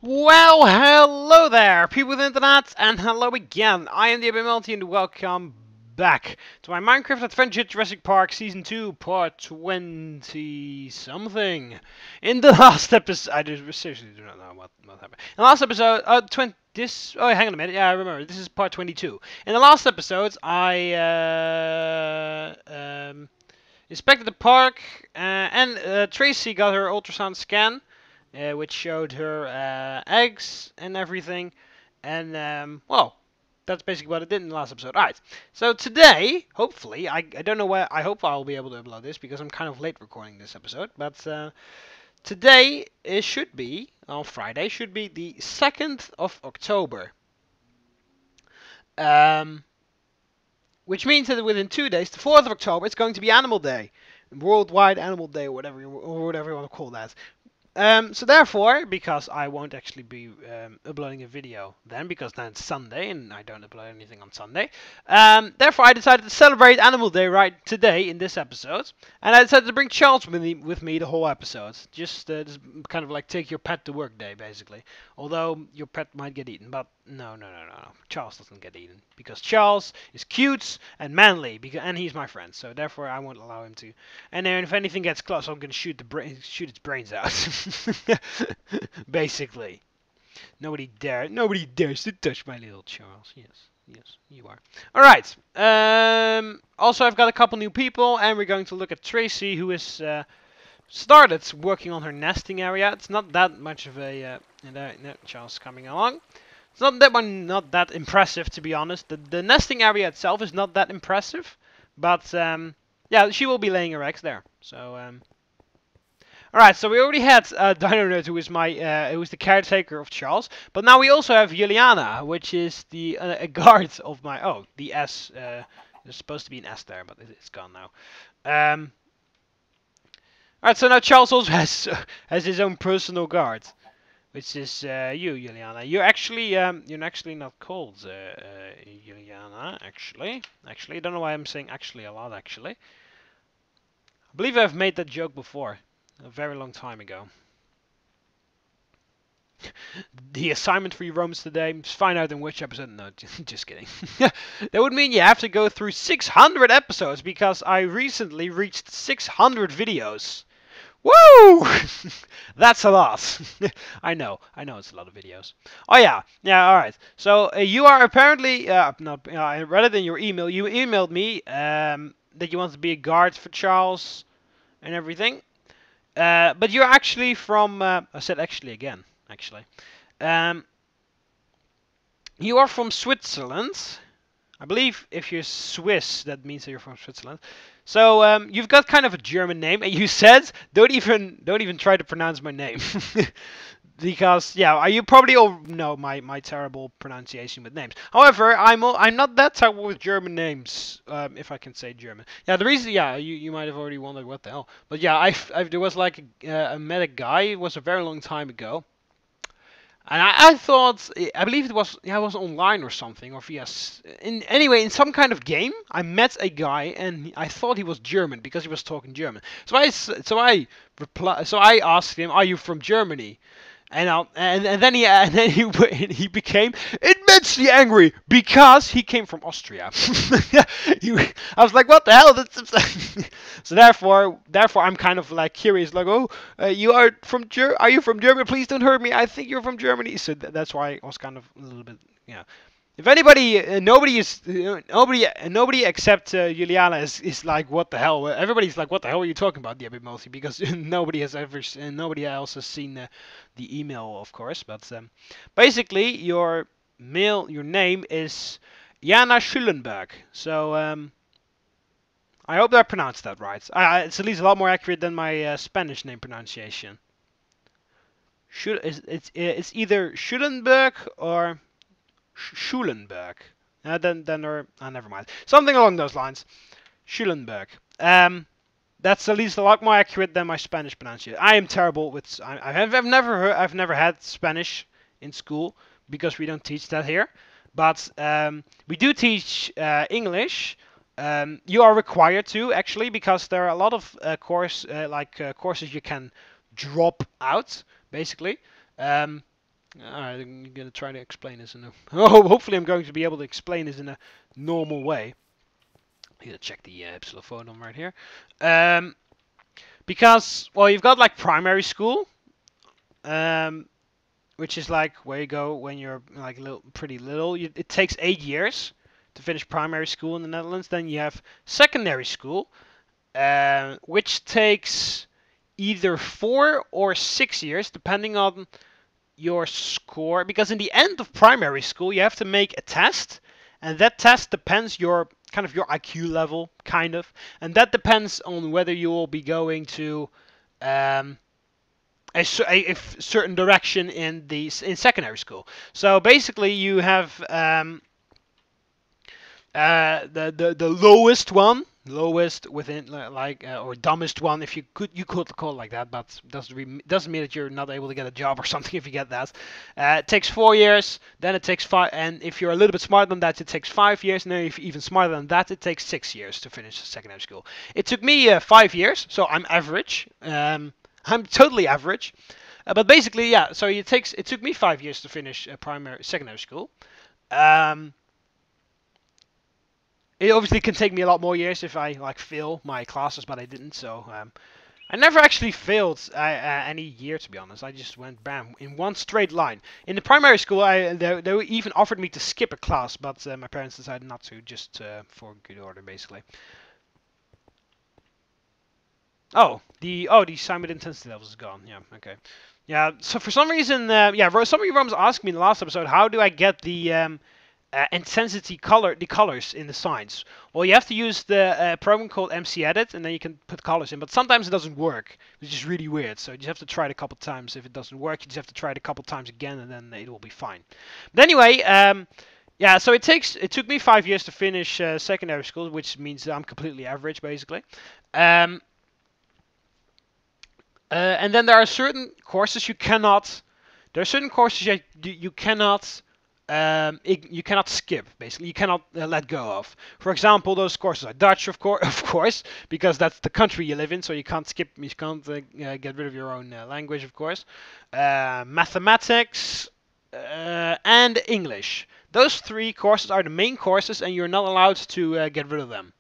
Well, hello there, people with internet, and hello again. I am TheMBmulti, and welcome back to my Minecraft Adventure Jurassic Park Season 2, Part 20-something. In the last episode, I seriously do not know what happened. In the last episode, oh, hang on a minute, yeah, I remember, this is Part 22. In the last episode, I, inspected the park, and Tracy got her ultrasound scan. Which showed her eggs and everything. And, well, that's basically what I did in the last episode. Alright, so today, hopefully, I don't know where, I hope I'll be able to upload this because I'm kind of late recording this episode. But today, it should be, on Friday, should be the 2nd of October. Which means that within 2 days, the 4th of October, it's going to be Animal Day. Worldwide Animal Day, or whatever you want to call that. So therefore, because I won't actually be uploading a video then, because then it's Sunday, and I don't upload anything on Sunday, therefore I decided to celebrate Animal Day right today in this episode, and I decided to bring Charles with me the whole episode. Just kind of like take your pet to work day, basically. Although your pet might get eaten, but no. Charles doesn't get eaten, because Charles is cute and manly, and he's my friend, so therefore I won't allow him to. And then if anything gets close, I'm gonna shoot its brains out. Basically, nobody dares to touch my little Charles. Yes, you are. All right. Also, I've got a couple new people, and we're going to look at Tracy, who has started working on her nesting area. It's not that much of a. No, Charles coming along. It's not that impressive, to be honest. The nesting area itself is not that impressive, but yeah, she will be laying her eggs there. So alright, so we already had Dino, who is who is the caretaker of Charles, but now we also have Juliana, which is the a guard of my. Oh, the S. There's supposed to be an S there, but it's gone now. Alright, so now Charles also has his own personal guard, which is you, Juliana. You're actually not called Juliana. Actually, I don't know why I'm saying actually a lot. Actually, I believe I've made that joke before. A very long time ago. The assignment for you Romans today is find out in which episode. No, just kidding. That would mean you have to go through 600 episodes because I recently reached 600 videos. Woo! That's a lot. I know it's a lot of videos. Oh yeah, alright. So you are apparently, rather than your email, you emailed me that you want to be a guard for Charles and everything. But you're actually from, I said actually again, actually. You are from Switzerland. I believe if you're Swiss, that means that you're from Switzerland. So you've got kind of a German name, and you said don't even try to pronounce my name. Because yeah, you probably all know my terrible pronunciation with names. However, I'm not that terrible with German names, if I can say German. Yeah, the reason, yeah, you might have already wondered what the hell. But yeah, there was like I met a guy. It was a very long time ago, and I thought, I believe it was online or something, or via in some kind of game. I met a guy, and I thought he was German because he was talking German. So I asked him, "Are you from Germany?" And then he became immensely angry because he came from Austria. I was like, what the hell? So therefore I'm kind of like curious, like, oh, are you from Germany? Please don't hurt me. I think you're from Germany. So that's why I was kind of a little bit, you know. If anybody, nobody except Juliana is like, what the hell? Everybody's like, what the hell are you talking about, TheMBmulti? Because nobody else has seen the email, of course. But basically, your name is Jana Schulenberg. So I hope that I pronounced that right. It's at least a lot more accurate than my Spanish name pronunciation. It's either Schulenberg or Schulenberg. Never mind. Something along those lines. Schulenberg. That's at least a lot more accurate than my Spanish pronunciation. I am terrible with. I've never had Spanish in school because we don't teach that here. But we do teach English. You are required to actually, because there are a lot of courses you can drop out basically. Alright, I'm gonna try to explain this in a... Oh, hopefully I'm going to be able to explain this in a normal way. I'm gonna check the epsilon right here. Because, well, you've got like primary school, which is like where you go when you're like pretty little. It takes 8 years to finish primary school in the Netherlands. Then you have secondary school, which takes either 4 or 6 years, depending on your score. Because in the end of primary school, you have to make a test, and that test depends your your IQ level, and that depends on whether you will be going to a certain direction in secondary school. So basically, you have the lowest within or dumbest one, if you could call it like that, but doesn't mean that you're not able to get a job or something if you get that. It takes 4 years, then it takes 5, and if you're a little bit smarter than that, it takes 5 years, and then if you're even smarter than that, it takes 6 years to finish secondary school. It took me 5 years, so I'm average. I'm totally average. But basically, yeah. So it took me 5 years to finish secondary school. It obviously can take me a lot more years if I fail my classes, but I didn't. So I never actually failed any year, to be honest. I just went bam in one straight line. In the primary school, they even offered me to skip a class, but my parents decided not to, just for good order, basically. Oh, the Simon intensity levels is gone. Yeah, okay. Yeah, so for some reason, some of you Roms asked me in the last episode, how do I get the intensity colors in the signs? Well, you have to use the program called MC Edit, and then you can put colors in. But sometimes it doesn't work, which is really weird. So you just have to try it a couple times. If it doesn't work, you just have to try it a couple times again, and then it will be fine. But anyway, yeah. So it took me 5 years to finish secondary school, which means that I'm completely average, basically. And then there are certain courses you cannot. There are certain courses you cannot. You cannot skip. Basically, you cannot let go of. For example, those courses are Dutch, of course, because that's the country you live in. So you can't skip. You can't get rid of your own language, of course. Mathematics and English. Those 3 courses are the main courses, and you're not allowed to get rid of them.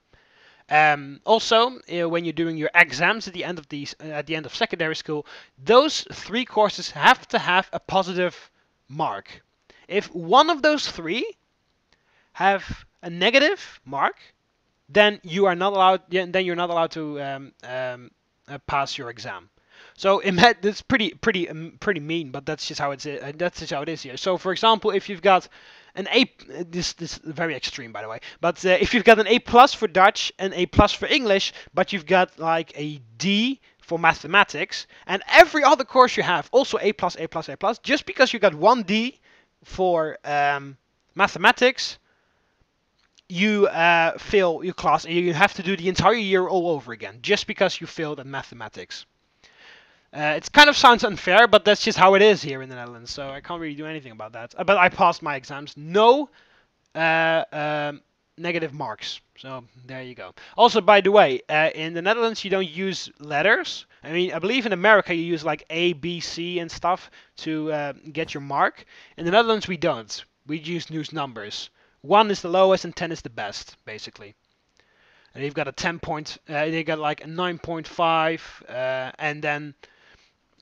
Also, when you're doing your exams at the end of secondary school, those 3 courses have to have a positive mark. If one of those 3 have a negative mark, then you are not allowed. Then you're not allowed to pass your exam. So that's pretty mean, but that's just how it is. That's just how it is here. So, for example, if you've got an A, this is very extreme, by the way. But if you've got an A+ for Dutch and A+ for English, but you've got like a D for mathematics, and every other course you have also A+, just because you got one D for mathematics, you fail your class, and you have to do the entire year all over again, just because you failed at mathematics. It kind of sounds unfair, but that's just how it is here in the Netherlands, so I can't really do anything about that. But I passed my exams. No negative marks. So there you go. Also, by the way, in the Netherlands, you don't use letters. I mean, I believe in America, you use like A, B, C and stuff to get your mark. In the Netherlands, we don't. We use numbers. 1 is the lowest and 10 is the best, basically. And you've got a 10 point, you got like a 9.5, and then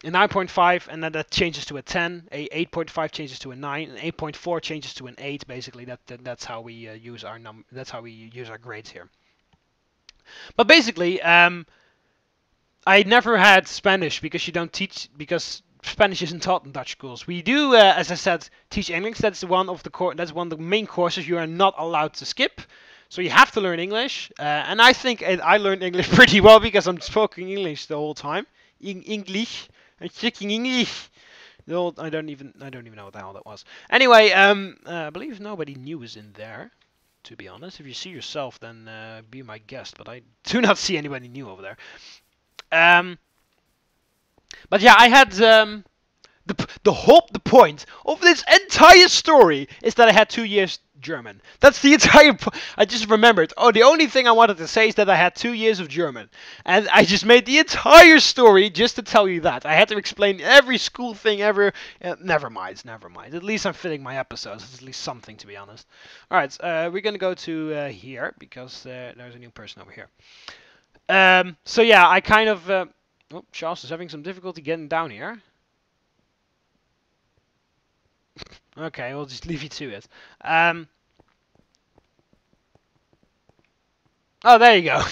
a 9.5, and then that changes to a 10. A 8.5 changes to a 9, and 8.4 changes to an 8. Basically, that's how we use our That's how we use our grades here. But basically, I never had Spanish because you don't teach because Spanish isn't taught in Dutch schools. We do, as I said, teach English. That's one of the main courses you are not allowed to skip. So you have to learn English, and I think I learned English pretty well because I'm speaking English the whole time. English. I'm speaking English. I don't even know what the hell that was. Anyway, I believe nobody new is in there. To be honest, if you see yourself, then be my guest. But I do not see anybody new over there. But yeah, I had the point of this entire story is that I had 2 years German. That's the entire. I just remembered. Oh, the only thing I wanted to say is that I had 2 years of German, and I just made the entire story just to tell you that. I had to explain every school thing ever. Never mind, never mind. At least I'm filling my episodes. It's at least something, to be honest. All right, we're gonna go to here because there's a new person over here. So yeah, I kind of. Oh, Charles is having some difficulty getting down here. Okay, we'll just leave you to it. Oh, there you go.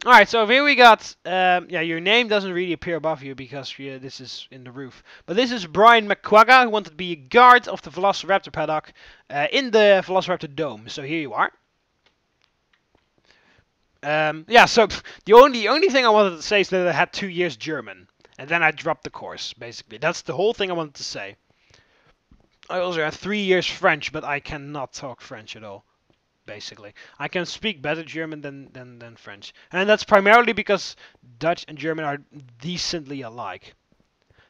Alright, so here we got, yeah, your name doesn't really appear above you because this is in the roof. But this is Brian McQuagga, who wanted to be a guard of the Velociraptor paddock in the Velociraptor Dome. So here you are. Yeah, so the only thing I wanted to say is that I had 2 years German. And then I dropped the course, basically. That's the whole thing I wanted to say. I also have 3 years French, but I cannot talk French at all. Basically, I can speak better German than French, and that's primarily because Dutch and German are decently alike.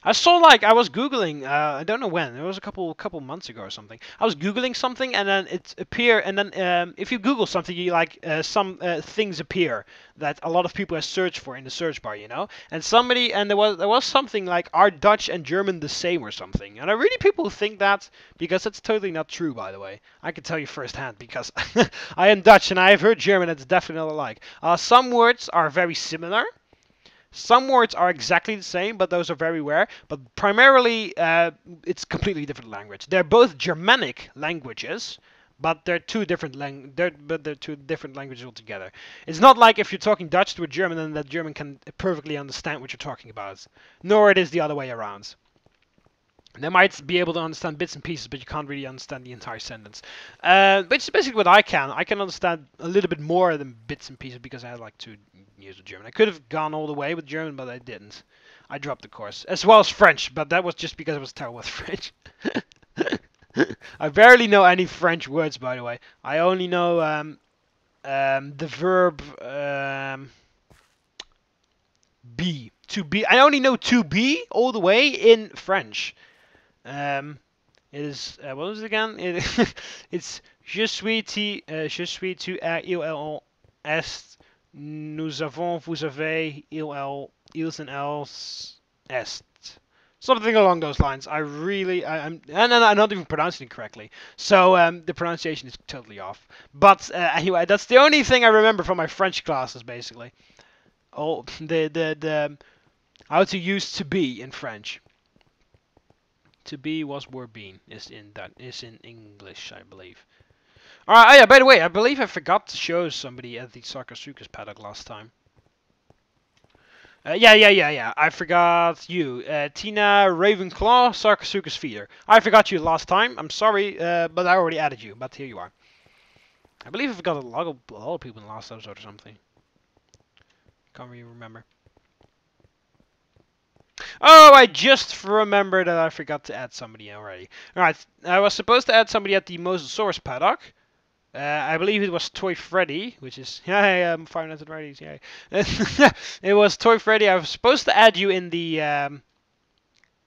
I saw, like, I was googling, I don't know when, it was a couple months ago or something. I was googling something and then it appeared, and then if you Google something, you like some things appear that a lot of people have searched for in the search bar, you know. And there was something like, are Dutch and German the same or something? And I really people think that, because it's totally not true, by the way. I can tell you firsthand because I am Dutch and I have heard German. It's definitely not alike. Some words are very similar. Some words are exactly the same, but those are very rare. But primarily, it's completely different language. They're both Germanic languages, but they're two different languages altogether. It's not like if you're talking Dutch to a German, then that German can perfectly understand what you're talking about. Nor it is the other way around. They might be able to understand bits and pieces, but you can't really understand the entire sentence. Which is basically what I can. I can understand a little bit more than bits and pieces because I had like 2 years of German. I could have gone all the way with German, but I didn't. I dropped the course. As well as French, but that was just because I was terrible with French. I barely know any French words, by the way. I only know the verb be. To be. I only know to be all the way in French. It is what was it again? It's je suis tu es il elle est nous avons vous avez il elle ils and elles est, something along those lines. I'm not even pronouncing it correctly, so the pronunciation is totally off. But anyway, that's the only thing I remember from my French classes, basically. Oh, the how to use to be in French. To be was were being is in English, I believe. Alright, oh yeah, by the way, I believe I forgot to show somebody at the Sarcosuchus paddock last time. Yeah. I forgot you. Tina Ravenclaw, Sarcosuchus feeder. I forgot you last time. I'm sorry, but I already added you. But here you are. I believe I forgot a lot of people in the last episode or something. Can't really remember. Oh, I just remembered that I forgot to add somebody already. Alright, I was supposed to add somebody at the Mosasaurus paddock. I believe it was Toy Freddy, which is... Yeah, I'm 500 Freddy's, yeah. It was Toy Freddy. I was supposed to add you in the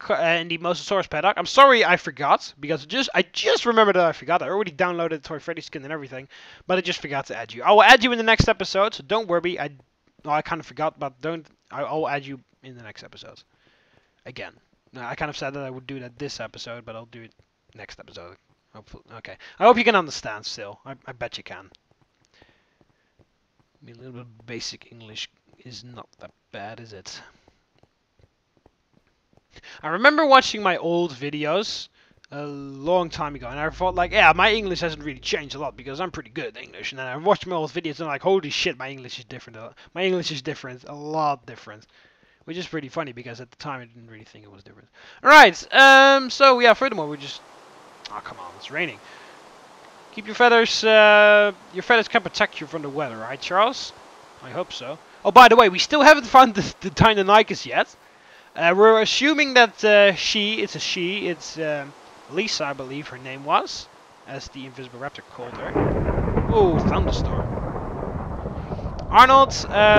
Mosasaurus paddock. I'm sorry I forgot, because I just remembered that I forgot. I already downloaded Toy Freddy skin and everything, but I just forgot to add you. I will add you in the next episode, so don't worry. I kind of forgot, but I'll add you in the next episode. Again. I kind of said that I would do that this episode, but I'll do it next episode. Hopefully. Okay. I hope you can understand still. I bet you can. I mean, a little bit of basic English is not that bad, is it? I remember watching my old videos a long time ago, and I thought, like, yeah, my English hasn't really changed a lot because I'm pretty good at English. And then I watched my old videos and I'm like, holy shit, my English is different. My English is different, a lot different. Which is pretty funny because at the time I didn't really think it was different. Alright, so yeah, furthermore, we just... Oh, come on, it's raining. Keep your feathers can protect you from the weather, right, Charles? I hope so. Oh, by the way, we still haven't found the Deinonychus yet. We're assuming that it's a she, it's Lisa, I believe her name was, as the Invisible Raptor called her. Oh, thunderstorm. Arnold,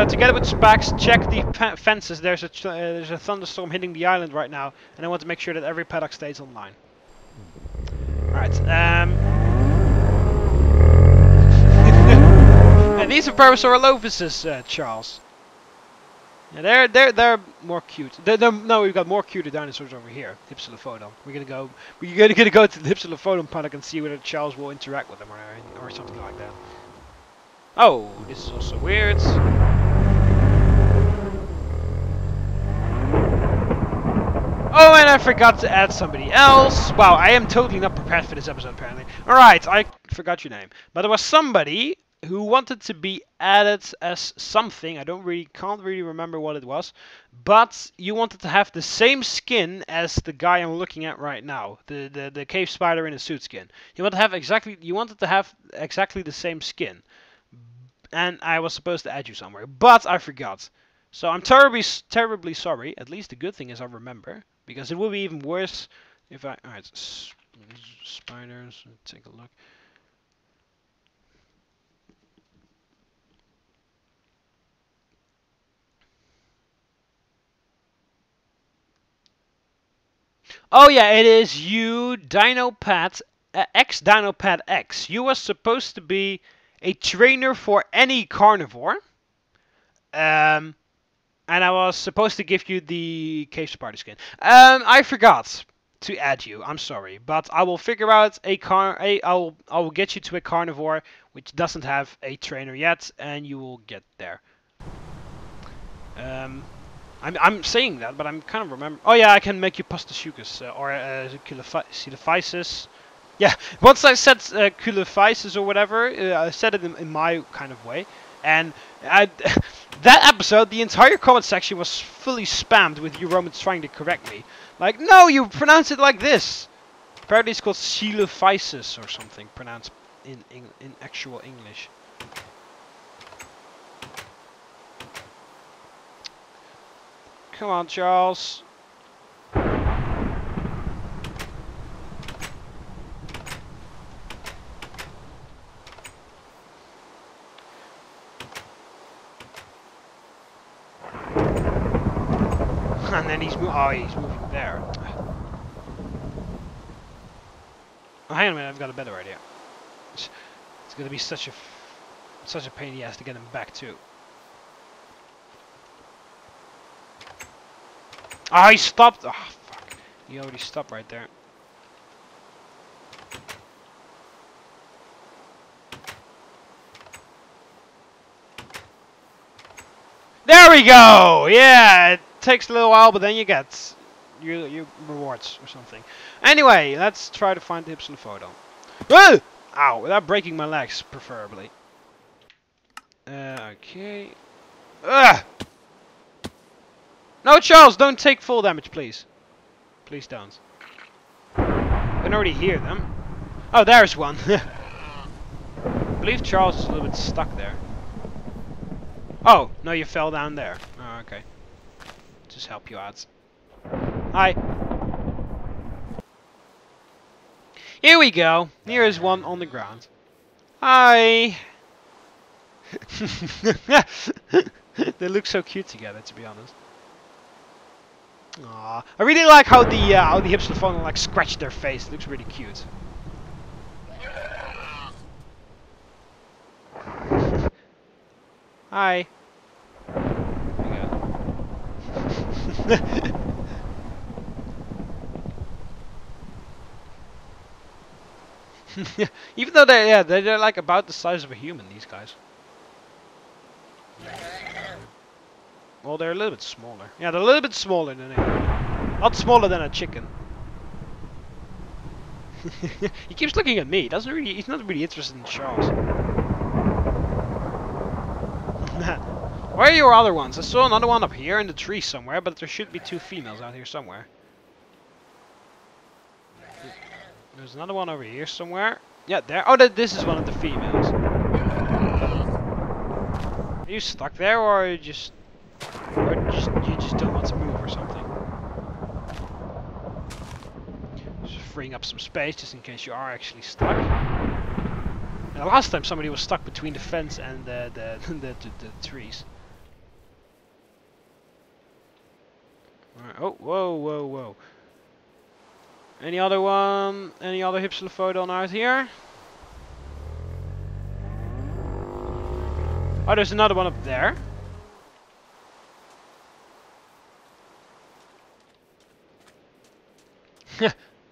together with Spax, check the fences. There's a thunderstorm hitting the island right now, and I want to make sure that every paddock stays online. Alright, and these are Parasaurolophuses, Charles. Yeah, they're more cute. No, we've got more cuter dinosaurs over here. Hypsilophodon. We're gonna go to the Hypsilophodon paddock and see whether Charles will interact with them or something like that. Oh, this is also weird. Oh, and I forgot to add somebody else. Wow, I am totally not prepared for this episode, apparently. Alright, I forgot your name. But there was somebody who wanted to be added as something. I can't really remember what it was. But you wanted to have the same skin as the guy I'm looking at right now. The cave spider in a suit skin. You wanted to have exactly the same skin. And I was supposed to add you somewhere, but I forgot. So I'm terribly sorry. At least the good thing is I remember. Because it will be even worse if I... Alright, spiders, let's take a look. Oh yeah, it is you, Dinopad, Dinopad X. You were supposed to be a trainer for any carnivore. And I was supposed to give you the cave spider skin. I forgot to add you. I'm sorry, but I will figure out I will get you to a carnivore which doesn't have a trainer yet, and you will get there. I'm saying that, but I'm kind of remember. Oh yeah, I can make you Pastasuchus or Coelophysis. Yeah, once I said Coelophysis or whatever, I said it in my kind of way, and that episode, the entire comment section was fully spammed with you Romans trying to correct me. Like, no, you pronounce it like this. Apparently it's called Coelophysis or something, pronounced in actual English. Come on, Charles. And then he's moving there. Oh, hang on a minute, I've got a better idea. It's gonna be such a pain in the ass to get him back too. Oh, he stopped! Oh, fuck. He already stopped right there. There we go! Yeah, it takes a little while, but then you get your rewards or something. Anyway, let's try to find the Hypsilophodon. Ah! Ow, without breaking my legs, preferably. Okay. Ugh! No, Charles, don't take full damage, please. Please don't. I can already hear them. Oh, there's one. I believe Charles is a little bit stuck there. Oh, no, you fell down there. Oh, okay. Just help you out. Hi. Here we go. Here is one on the ground. Hi. They look so cute together, to be honest. Aww. I really like how the Hypsilophodon like scratched their face. It looks really cute. Hi. Even though they're like about the size of a human, these guys. Well, they're a little bit smaller. Yeah, they're a little bit smaller than a... Not smaller than a chicken. He keeps looking at me. He's not really interested in Charles. Where are your other ones? I saw another one up here in the tree somewhere, but there should be two females out here somewhere. There's another one over here somewhere. Yeah, there. Oh, this is one of the females. Are you stuck there, or are you just... you just don't want to move or something? Just freeing up some space, just in case you are actually stuck. And last time somebody was stuck between the fence and the trees. Alright, oh, whoa. Any other one? Any other Hypsilophodon out here? Oh, there's another one up there.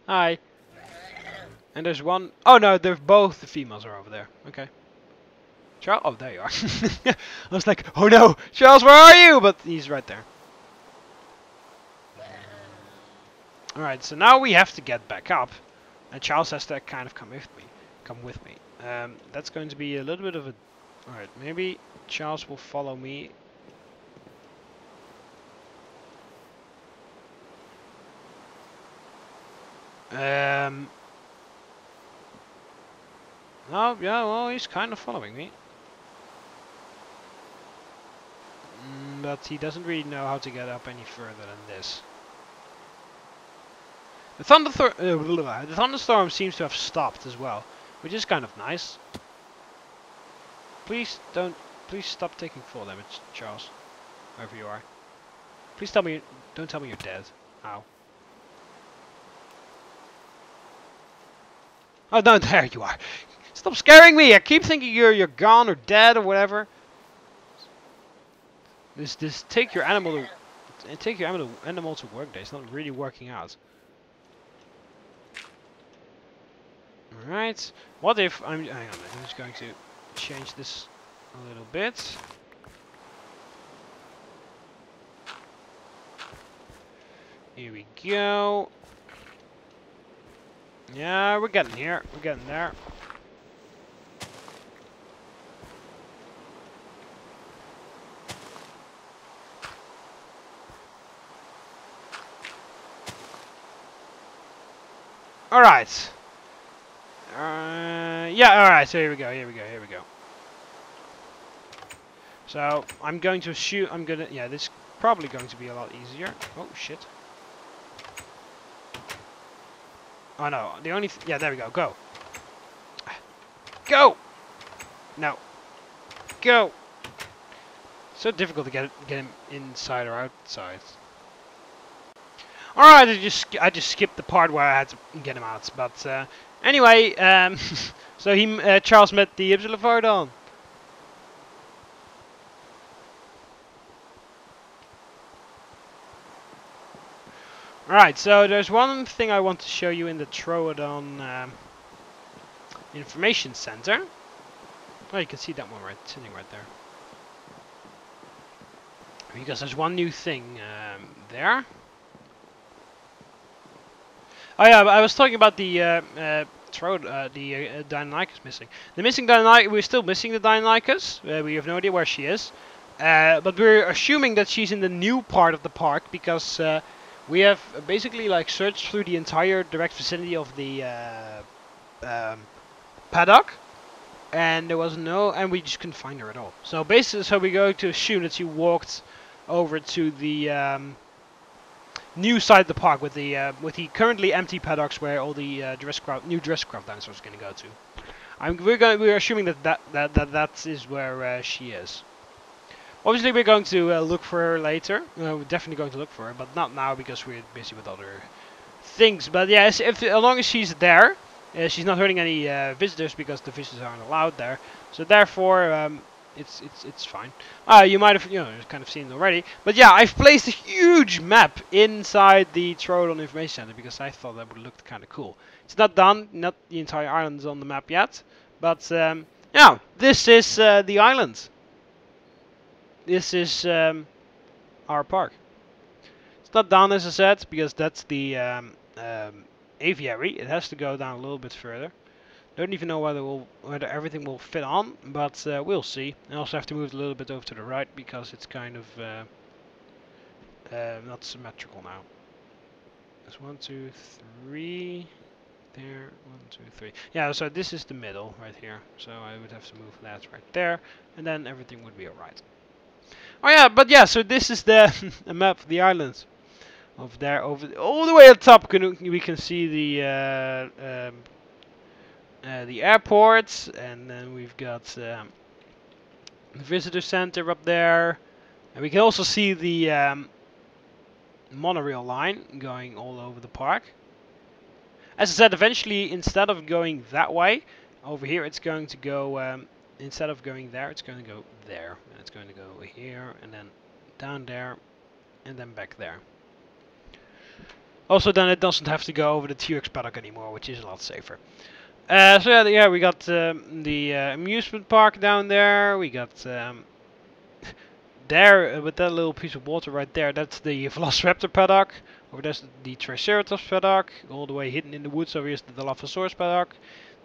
Hi. And there's one. Oh no, they're both the females are over there. Okay. Charles. Oh, there you are. I was like, oh no, Charles, where are you? But he's right there. All right. So now we have to get back up, and Charles has to kind of come with me. Come with me. That's going to be a little bit of a. All right. Maybe Charles will follow me. Oh, yeah, well, he's kind of following me. But he doesn't really know how to get up any further than this. The thunderstorm seems to have stopped as well, which is kind of nice. Please stop taking fall damage, Charles. Wherever you are. Please don't tell me you're dead. Ow. Oh no, there you are. Stop scaring me! I keep thinking you're gone or dead or whatever. This take your animal to work day. It's not really working out. All right. What if hang on? I'm just going to change this a little bit. Here we go. Yeah, we're getting here. We're getting there. All right. Yeah. All right. So here we go. Here we go. Here we go. So I'm going to shoot. Yeah, this is probably going to be a lot easier. Oh shit. Oh no. The only. Yeah. There we go. Go. Go. No. Go. So difficult to get him inside or outside. Alright, I just skipped the part where I had to get him out. But anyway, so Charles met the Hypsilophodon. Alright, so there's one thing I want to show you in the Troodon Information Center. Oh, you can see that one sitting right there. Because there's one new thing there. Oh yeah, I was talking about the Deinonychus missing. The missing Deinonychus, we're still missing the Deinonychus. We have no idea where she is. But we're assuming that she's in the new part of the park because we have basically like searched through the entire direct vicinity of the paddock, and there was and we just couldn't find her at all. So basically, we're going to assume that she walked over to the new side of the park with the currently empty paddocks where all the new Jurassic Park dinosaurs are going to go to. We're assuming that is where she is. Obviously, we're going to look for her later. We're definitely going to look for her, but not now because we're busy with other things. But yeah, as long as she's there, she's not hurting any visitors because the visitors aren't allowed there. So therefore, it's fine. You might have kind of seen it already. But yeah, I've placed a huge map inside the Troodon Information Center because I thought that would look kind of cool. It's not done. Not the entire island is on the map yet. But yeah, this is the island. This is our park. It's not done as I said because that's the aviary. It has to go down a little bit further. Don't even know whether everything will fit on, but we'll see. I also have to move a little bit over to the right because it's kind of not symmetrical now. There's 1, 2, 3. There, 1, 2, 3. Yeah, so this is the middle right here. So I would have to move that right there, and then everything would be alright. Oh yeah, but yeah, so this is the map of the island. Over there, all the way at the top, we can see the airport, and then we've got the visitor center up there, and we can also see the monorail line going all over the park. As I said, eventually, instead of going that way, over here, it's going to go, instead of going there, it's going to go there. And it's going to go here, and then down there, and then back there. Also, then it doesn't have to go over the T-Rex paddock anymore, which is a lot safer. So yeah, we got the amusement park down there. We got there with that little piece of water right there. That's the Velociraptor paddock. Over there's the Triceratops paddock, all the way hidden in the woods. Over here's the Dilophosaurus paddock.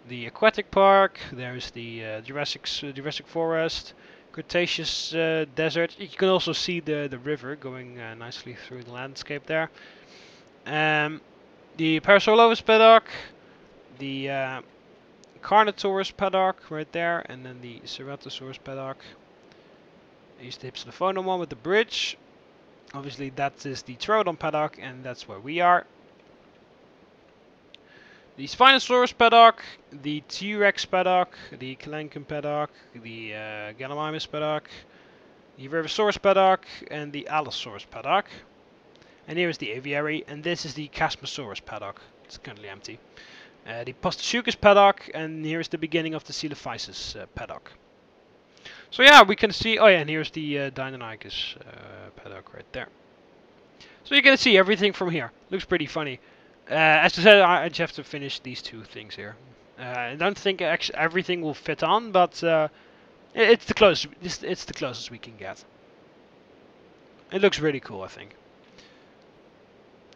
The aquatic park. There's the Jurassic Forest, Cretaceous desert. You can also see the river going nicely through the landscape there. The Parasaurolophus paddock, the Carnotaurus paddock right there, and then the Ceratosaurus paddock. Here's the Hypsilophodon one with the bridge. Obviously that is the Troodon paddock, and that's where we are. The Spinosaurus paddock, the T-Rex paddock, the Calanchum paddock, the Gallimimus paddock, the Riversaurus paddock, and the Allosaurus paddock. And here is the aviary, and this is the Chasmosaurus paddock. It's currently empty. The Postosuchus paddock, and here's the beginning of the Coelophysis paddock. So yeah, we can see. Oh yeah, and here's the Deinonychus paddock right there. So you can see everything from here. Looks pretty funny. As I said, I just have to finish these two things here. I don't think actually everything will fit on, but it's the closest. It's the closest we can get. It looks really cool, I think.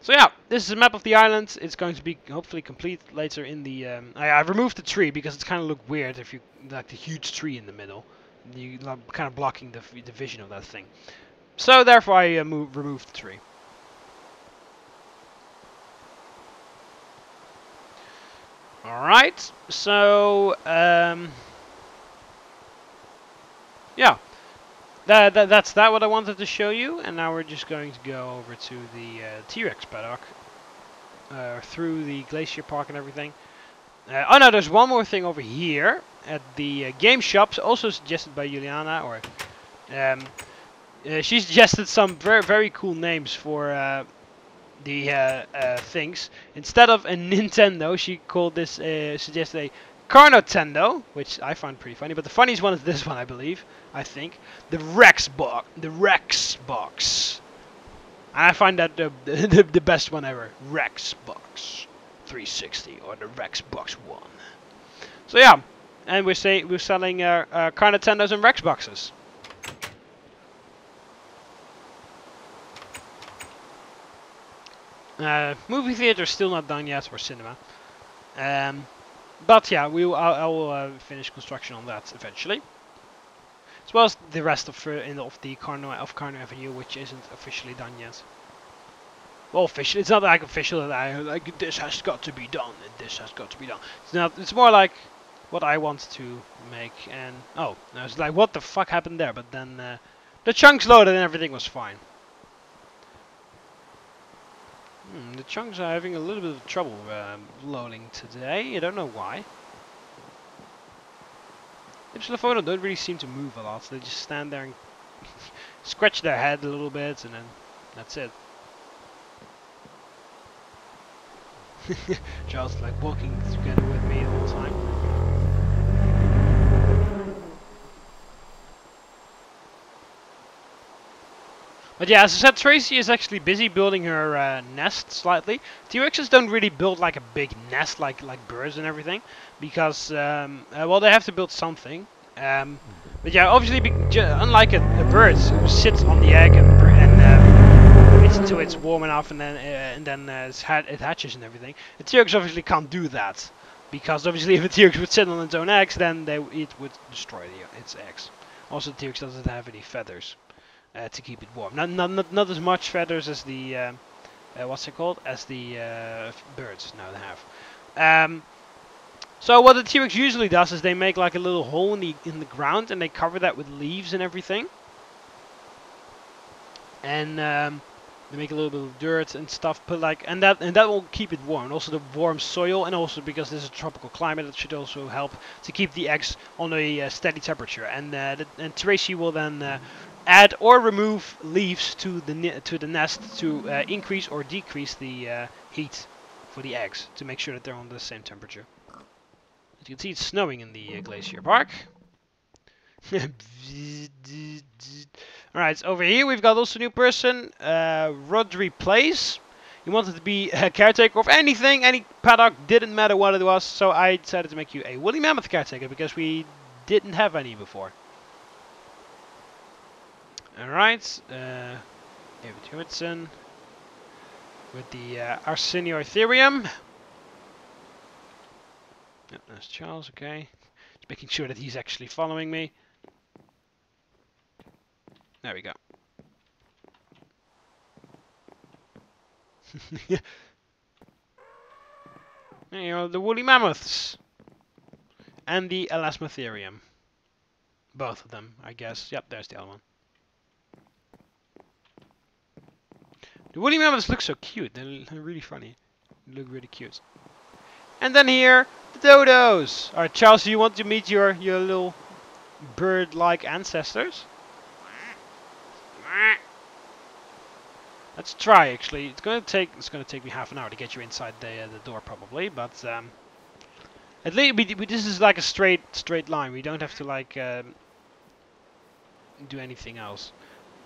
So yeah, this is a map of the island. It's going to be hopefully complete later in the... I removed the tree because it's kind of look weird if you... like the huge tree in the middle. You kind of blocking the vision of that thing. So therefore I removed the tree. Alright, so... yeah. That's what I wanted to show you, and now we're just going to go over to the T-Rex paddock, through the glacier park and everything. Oh no, there's one more thing over here at the game shops, also suggested by Juliana, or she suggested some very cool names for the things. Instead of a Nintendo, she called this suggested a Carnotendo, which I find pretty funny, but the funniest one is this one, I think. The Rex box. And I find that the best one ever. Rex Box 360, or the Rex Box 1. So yeah, and we're selling Carnotendos and Rex boxes. Movie theater still not done yet, or cinema. But yeah, I will finish construction on that eventually, as well as the rest of the Carno Avenue, which isn't officially done yet. Well, officially, it's not like official that I like this has got to be done and this has got to be done. It's not. It's more like what I want to make. And oh, I was like, what the fuck happened there? But then the chunks loaded and everything was fine. The chunks are having a little bit of trouble loading today. I don't know why. Hypsilophodon don't really seem to move a lot. So they just stand there and scratch their head a little bit, and then that's it. Just like walking together with me the whole time. But yeah, as I said, Tracy is actually busy building her nest slightly. T-Rexes don't really build like a big nest like birds and everything, because well, they have to build something. But yeah, obviously, unlike a bird who sits on the egg and waits until it's warm enough and then it hatches and everything. A T-Rex obviously can't do that, because obviously if a T-Rex would sit on its own eggs, then it would destroy its eggs. Also, the T-Rex doesn't have any feathers to keep it warm. Not as much feathers as the what's it called? As the birds now they have. So what the T-Rex usually does is they make like a little hole in the ground, and they cover that with leaves and everything. And they make a little bit of dirt and stuff, but and that will keep it warm. And also the warm soil, and also because this is a tropical climate, it should also help to keep the eggs on a steady temperature. And Tracy will then add or remove leaves to the nest to increase or decrease the heat for the eggs to make sure that they're on the same temperature. As you can see, it's snowing in the Glacier Park. Alright, so over here we've got also a new person, Rodri Place. He wanted to be a caretaker of anything, any paddock, didn't matter what it was, so I decided to make you a woolly mammoth caretaker because we didn't have any before. Alright, David Hewitson with the Arseniotherium. Yep, that's Charles, okay. Just making sure that he's actually following me. There we go. There you go, the woolly mammoths. And the Elasmotherium. Both of them, I guess. Yep, there's the other one. The woolly mammoths look so cute. They're really funny. They look really cute. And then here, the dodos. Alright, Charles, do you want to meet your little bird-like ancestors? Let's try. Actually, it's gonna take me half an hour to get you inside the door probably, but at least this is like a straight line. We don't have to like do anything else.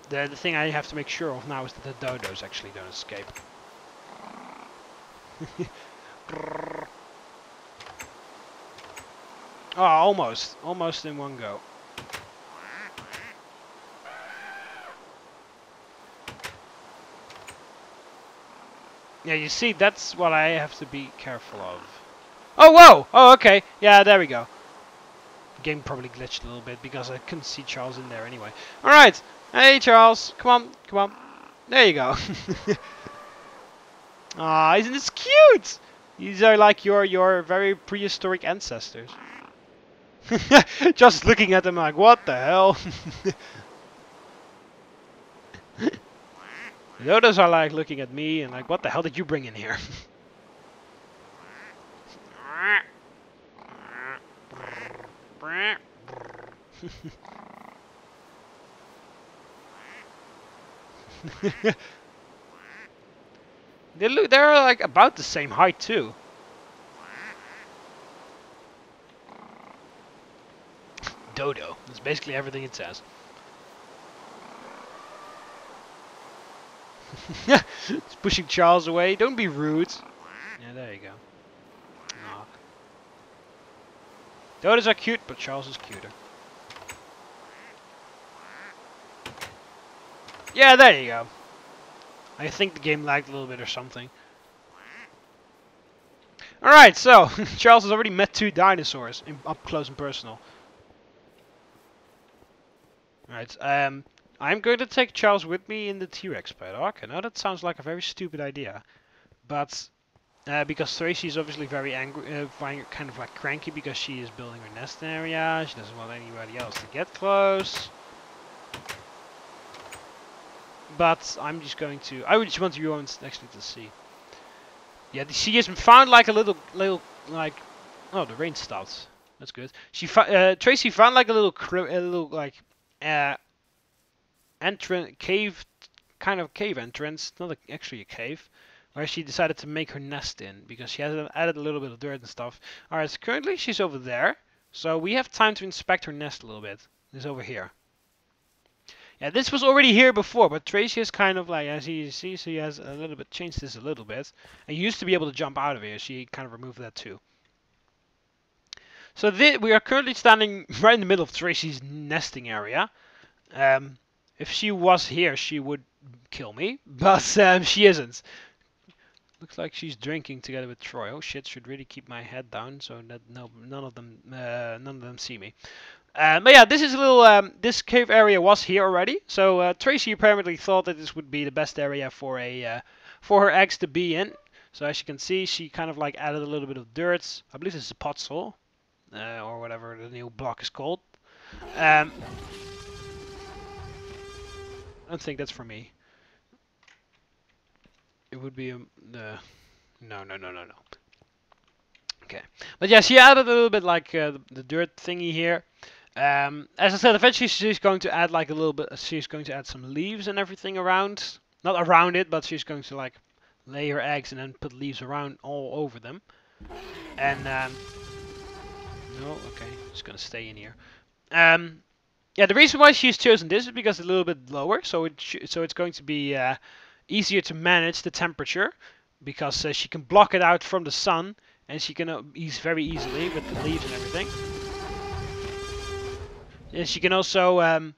The thing I have to make sure of now is that the dodos actually don't escape. Oh, almost in one go. Yeah, you see, that's what I have to be careful of. Oh, whoa! Oh, okay. Yeah, there we go. The game probably glitched a little bit because I couldn't see Charles in there anyway. Alright! Hey, Charles! Come on, come on. There you go. Ah, isn't this cute? These are like your very prehistoric ancestors. Just looking at them like, what the hell? The others are like looking at me and like, what the hell did you bring in here? They're like about the same height too. Dodo. That's basically everything it says. It's pushing Charles away. Don't be rude. Yeah, there you go. Aw. Dodos are cute, but Charles is cuter. Yeah, there you go. I think the game lagged a little bit or something. Alright, so Charles has already met 2 dinosaurs up close and personal. Alright, I'm going to take Charles with me in the T-Rex paddock. I know that sounds like a very stupid idea, but because Tracy is obviously very angry, kind of like cranky because she is building her nest area. She doesn't want anybody else to get close. But I'm just going to. I just want you actually to see. Yeah, she has found like a little like. Oh, the rain stopped. That's good. Tracy found like a little like entrance cave, kind of cave entrance, not actually a cave, where she decided to make her nest in because she has added a little bit of dirt and stuff. Alright, so currently she's over there, so we have time to inspect her nest a little bit. It's over here. Yeah, this was already here before, but Tracy is kind of like, as you see, she has a little bit changed this a little bit. And you used to be able to jump out of here. She kind of removed that too. So we are currently standing right in the middle of Tracy's nesting area. If she was here, she would kill me, but she isn't. Looks like she's drinking together with Troy. Oh shit! Should really keep my head down so that none of them see me. But yeah, this is a little. This cave area was here already, so Tracy apparently thought that this would be the best area for her eggs to be in. So as you can see, she kind of like added a little bit of dirt. I believe this is a podzol, or whatever the new block is called. I don't think that's for me. It would be no. Okay, but yeah, she added a little bit like the dirt thingy here. As I said, eventually she's going to add like a little bit. She's going to add some leaves and everything around, not around it, but she's going to like lay her eggs and then put leaves around all over them. And no, okay, just gonna stay in here. Yeah, the reason why she's chosen this is because it's a little bit lower, so it's going to be easier to manage the temperature, because she can block it out from the sun, and she can ease very easily with the leaves and everything. And she can also, and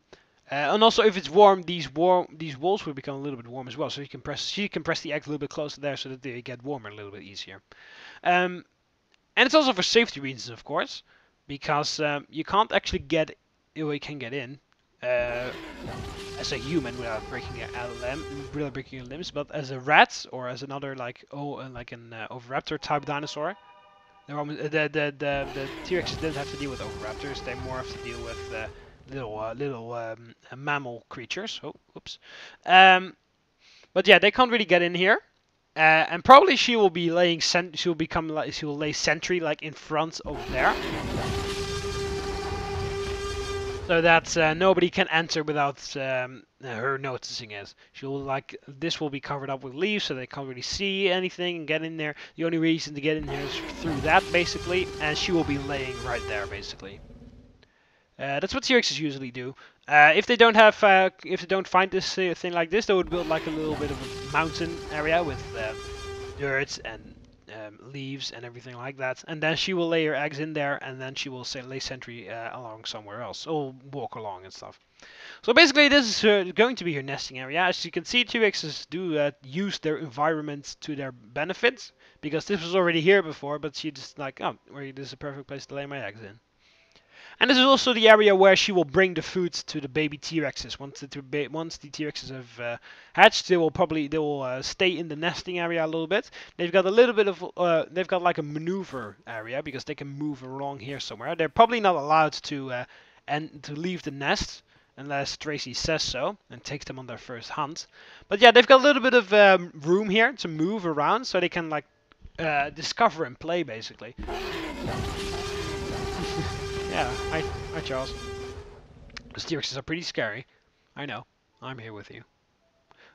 also if it's warm, these walls will become a little bit warm as well. So she can press the eggs a little bit closer there, so that they get warmer a little bit easier. And it's also for safety reasons, of course, because you can't actually get, well, you can get in as a human without breaking your limbs, but as a rat or as another like an oviraptor type dinosaur, the T-Rexes didn't have to deal with oviraptors. They more have to deal with little mammal creatures. Oh, oops. But yeah, they can't really get in here. And probably she will be laying she will lay sentry like in front over there, so that nobody can enter without her noticing it. This will be covered up with leaves, so they can't really see anything and get in there. The only reason to get in here is through that, basically, and she will be laying right there, basically. That's what T-Rexes usually do. If they don't find this thing like this, they would build like a little bit of a mountain area with dirt and leaves and everything like that. And then she will lay her eggs in there, and then she will lay sentry along somewhere else, or walk along and stuff. So basically, this is going to be her nesting area. As you can see, T-Rexes do use their environment to their benefit, because this was already here before, but she just like, oh, this is a perfect place to lay my eggs in. And this is also the area where she will bring the food to the baby T-Rexes. Once the T-Rexes have hatched, they will stay in the nesting area a little bit. They've got a little bit of they've got like a maneuver area, because they can move along here somewhere. They're probably not allowed to leave the nest unless Tracy says so and takes them on their first hunt. But yeah, they've got a little bit of room here to move around, so they can like discover and play, basically. Yeah, hi Charles. Those T-Rexes are pretty scary. I know. I'm here with you.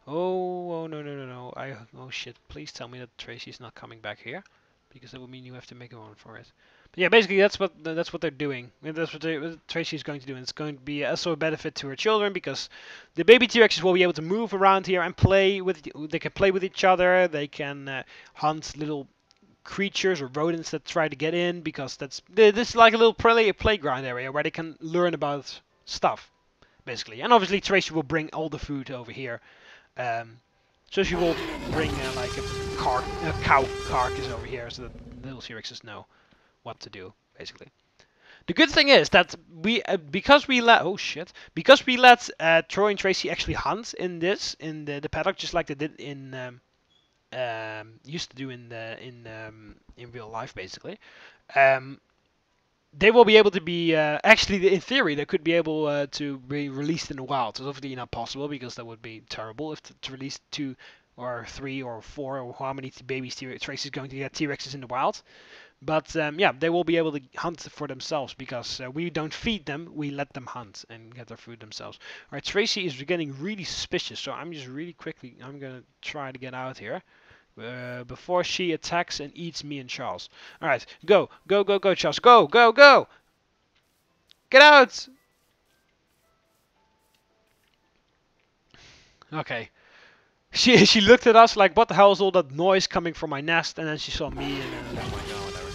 Oh no. Oh shit, please tell me that Tracy's not coming back here, because that would mean you have to make a run for it. But yeah, basically that's what they're doing. And that's what Tracy is going to do, and it's going to be also a benefit to her children, because the baby T-Rexes will be able to move around here and play with. They can play with each other. They can hunt little creatures or rodents that try to get in, because this is like a little playground area where they can learn about stuff, basically. And obviously Tracy will bring all the food over here. So she will bring like a cow carcass over here, so that little T-Rexes know what to do, basically. The good thing is that because we let Troy and Tracy actually hunt in the paddock, just like they did in used to do in real life, basically. They will be able to be actually, in theory, they could be able to be released in the wild. It's obviously not possible, because that would be terrible if to release 2 or 3 or 4 or how many babies Tracy is going to get T-Rexes in the wild. But yeah, they will be able to hunt for themselves, because we don't feed them, we let them hunt and get their food themselves. Alright, Tracy is getting really suspicious, so I'm just really quickly, I'm gonna try to get out here before she attacks and eats me and Charles. Alright, go, Charles, go! Get out! Okay. She looked at us like, what the hell is all that noise coming from my nest? And then she saw me, and then, oh my god, whatever.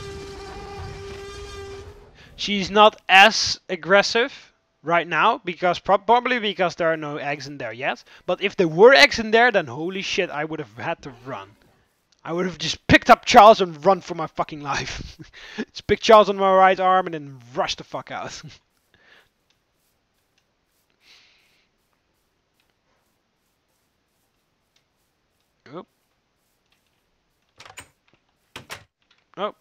She's not as aggressive right now, because probably because there are no eggs in there yet. But if there were eggs in there, then holy shit, I would have had to run. I would have just picked up Charles and run for my fucking life. Just pick Charles on my right arm and then rush the fuck out. Oh. Oh.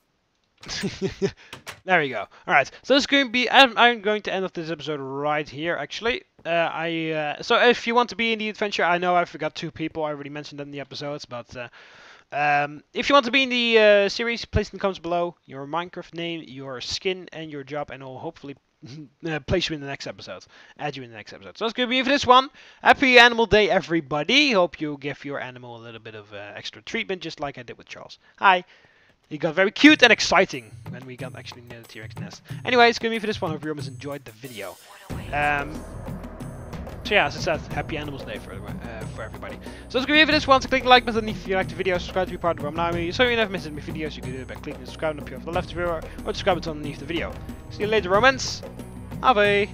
There we go. Alright, so this is going to be, I'm going to end off this episode right here, actually. So if you want to be in the adventure, I know I forgot 2 people, I already mentioned them in the episodes, but if you want to be in the series, place in the comments below your Minecraft name, your skin, and your job, and I'll hopefully place you in the next episode. Add you in the next episode. So that's going to be it for this one. Happy Animal Day, everybody. Hope you give your animal a little bit of extra treatment, just like I did with Charles. Hi. He got very cute and exciting when we got actually near the T-Rex nest. Anyway, it's going to be it for this one. Hope you guys enjoyed the video. So yeah, as I said, happy Animals Day for everybody. So that's going to be it for this one. So click the like button if you like the video. Subscribe to be part of the TheMBmulti. So you never miss any videos. You can do it by clicking the subscribe button up here on the left of the video or the subscribe button underneath the video. See you later, romance. Ave.